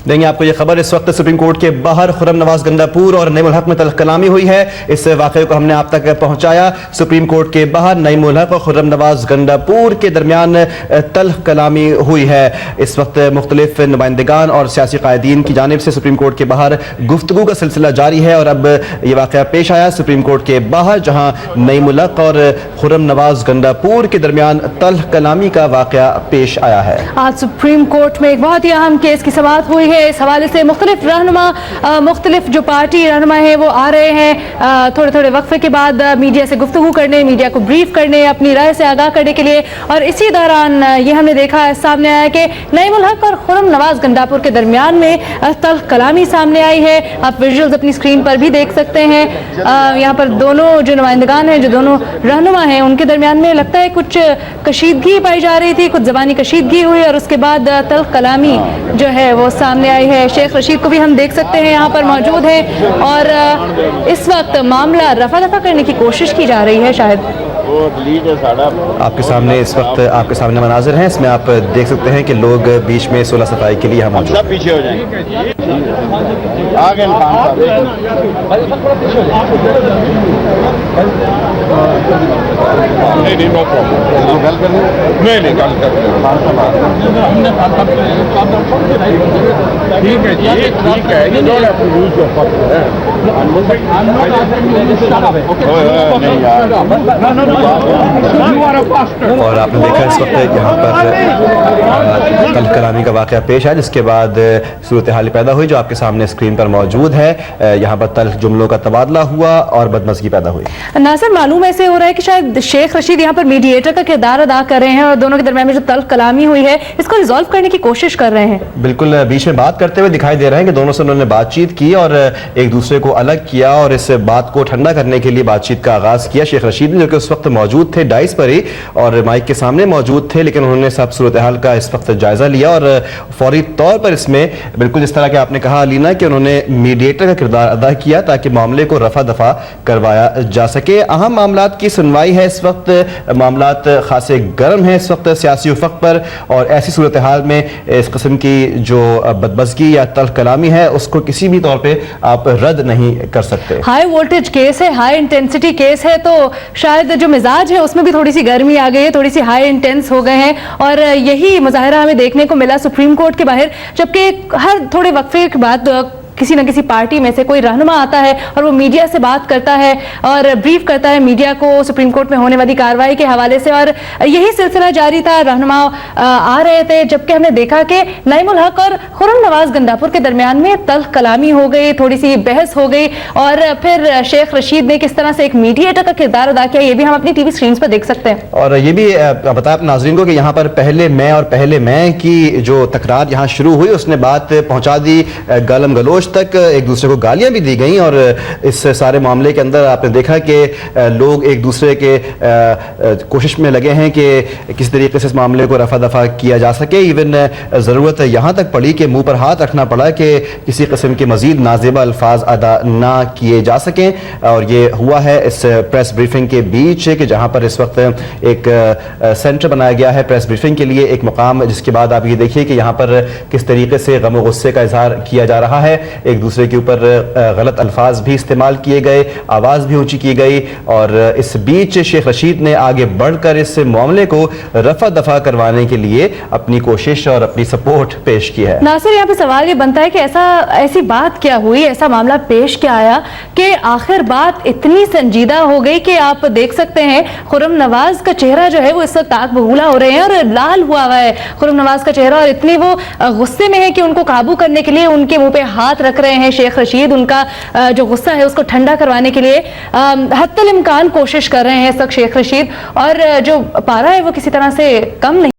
देंगे आपको ये खबर। इस वक्त सुप्रीम कोर्ट के बाहर खुर्रम नवाज गंडापुर और नईमुल हक में तल्ख कलामी हुई है। इस वाक़े को हमने आप तक पहुंचाया। सुप्रीम कोर्ट के बाहर नईमुल हक और खुर्रम नवाज गंडापुर के दरमियान तल्ख कलामी हुई है। इस वक्त मुख्तलिफ नुमाइंदगान और सियासी कायदीन की जानिब से सुप्रीम कोर्ट के बाहर गुफ्तगू का सिलसिला जारी है और अब ये वाक़या पेश आया सुप्रीम कोर्ट के बाहर, जहां नईमुल हक और खुर्रम नवाज गंडापुर के दरमियान तल्ख कलामी का वाक़या पेश आया है। आज सुप्रीम कोर्ट में एक बहुत ही अहम केस की समाअत हुई है। इस हवाले से मुख्तलिफ रहनुमा, मुख्तलिफ जो पार्टी रहनुमा है वो आ रहे हैं थोड़े थोड़े वक्फे के बाद मीडिया से गुफ्तगू करने, मीडिया को ब्रीफ करने, अपनी राय से आगाह करने के लिए। और इसी दौरान ये हमने देखा सामने आया कि नईमुल हक और खुर्रम नवाज गंडापुर के दरमियान में तल्ख कलामी सामने आई है। आप विजुअल्स अपनी स्क्रीन पर भी देख सकते हैं। यहाँ पर दोनों जो नुमाइंदगान हैं, जो दोनों रहनुमा हैं, उनके दरमियान में लगता है कुछ कशीदगी पाई जा रही थी, कुछ ज़बानी कशीदगी हुई और उसके बाद तल्ख कलामी जो है वो सामने आई है। शेख रशीद को भी हम देख सकते हैं यहाँ पर मौजूद हैं और इस वक्त मामला रफा दफा करने की कोशिश की जा रही है। शायद आपके सामने इस वक्त आपके सामने मनाजिर हैं, इसमें आप देख सकते हैं कि लोग बीच में सोलह सफाई के लिए यहाँ मौजूद हैं। पीछे हो जाएंगे आगे नहीं नो प्रॉब्लम नहीं गल कर ठीक है जी, ठीक है। You don't have to use your और आपने देखा इस वक्त यहाँ पर तल्ख कलामी का वाक़या पेश है, जिसके बाद सूरत हाल पैदा हुई जो आपके सामने स्क्रीन पर मौजूद है। यहाँ पर तल्ख जुमलों का तबादला हुआ और बदमज़गी पैदा हुई। नासिर, मालूम ऐसे हो रहा है कि शायद शेख रशीद यहाँ पर मीडिएटर का किरदार अदा कर रहे हैं और दोनों के दरमियान में जो तल्ख कलामी हुई है इसको रिजॉल्व करने की कोशिश कर रहे हैं। बिल्कुल, बीच में बात करते हुए दिखाई दे रहे हैं कि दोनों से उन्होंने बातचीत की और एक दूसरे को अलग किया और इस बात को ठंडा करने के लिए बातचीत का आगाज किया। शेख रशीद ने, जो कि उस वक्त मौजूद थे डाइस पर ही और माइक के सामने मौजूद थे, लेकिन उन्होंने सब सूरत हाल का इस वक्त जायजा लिया और फौरी तौर पर इसमें बिल्कुल जिस तरह के आपने कहा अलीना कि उन्होंने मीडिएटर का किरदार अदा किया ताकि मामले को रफा दफा करवाया जा सके। अहम मामलात की सुनवाई है इस वक्त, मामलात खासे गर्म हैं इस वक्त सियासी उफक पर और ऐसी सूरत हाल में इस किस्म की जो बदमज़गी या तल्ख कलामी है उसको किसी भी तौर पे आप रद्द नहीं कर सकते। हाई वोल्टेज केस है, हाई इंटेंसिटी केस है, तो शायद जो मिजाज है उसमें भी थोड़ी सी गर्मी आ गई है, थोड़ी सी हाई इंटेंस हो गए हैं और यही मुजाहिरा हमें देखने को मिला सुप्रीम कोर्ट के बाहर, जबकि हर थोड़े वक्फे के बाद किसी न किसी पार्टी में से कोई रहनुमा आता है और वो मीडिया से बात करता है और ब्रीफ करता है मीडिया को सुप्रीम कोर्ट में होने वाली कार्रवाई के हवाले से, और यही सिलसिला जारी था। रहनुमा आ रहे थे, जबकि हमने देखा कि नईमुल हक और खुर्रम नवाज गंडापुर के दरमियान में तल्ख कलामी हो गई, थोड़ी सी बहस हो गई और फिर शेख रशीद ने किस तरह से एक मीडिएटर का किरदार अदा किया ये भी हम अपनी टीवी स्क्रीन पर देख सकते हैं। और ये भी बताया नाज़रीन को कि यहाँ पर पहले मैं और पहले मैं की जो तकरार यहाँ शुरू हुई उसने बात पहुँचा दी गालम गलोच तक, एक दूसरे को गालियां भी दी गई और इस सारे मामले के अंदर आपने देखा कि लोग एक दूसरे के कोशिश में लगे हैं कि किसी तरीके से इस मामले को रफा दफा किया जा सके। इवन ज़रूरत यहाँ तक पड़ी कि मुंह पर हाथ रखना पड़ा कि किसी किस्म के मजीद नाजेबा अल्फाज अदा ना किए जा सकें और ये हुआ है इस प्रेस ब्रीफिंग के बीच कि जहाँ पर इस वक्त एक सेंटर बनाया गया है प्रेस ब्रीफिंग के लिए, एक मुकाम, जिसके बाद आप ये देखिए कि यहाँ पर किस तरीके से गम और गुस्से का इजहार किया जा रहा है, एक दूसरे के ऊपर गलत अल्फाज भी इस्तेमाल किए गए, आवाज़ भी ऊंची की गई और इस बीच शेख रशीद ने आगे बढ़कर इस मामले को रफा दफा करवाने के लिए अपनी कोशिश और अपनी सपोर्ट पेश की है। नासिर, यहाँ पे सवाल ये बनता है कि ऐसी बात क्या हुई, ऐसा मामला पेश क्या आया कि आखिर बात इतनी संजीदा हो गई कि आप देख सकते हैं खुर्रम नवाज का चेहरा जो है वो इस वक्त आग बबूला हो रहे हैं और लाल हुआ हुआ है खुर्रम नवाज का चेहरा और इतनी वो गुस्से में है कि उनको काबू करने के लिए उनके मुंह पे हाथ रख रहे हैं शेख रशीद। उनका जो गुस्सा है उसको ठंडा करवाने के लिए हत्तल इम्कान कोशिश कर रहे हैं इस वक्त शेख रशीद और जो पारा है वो किसी तरह से कम नहीं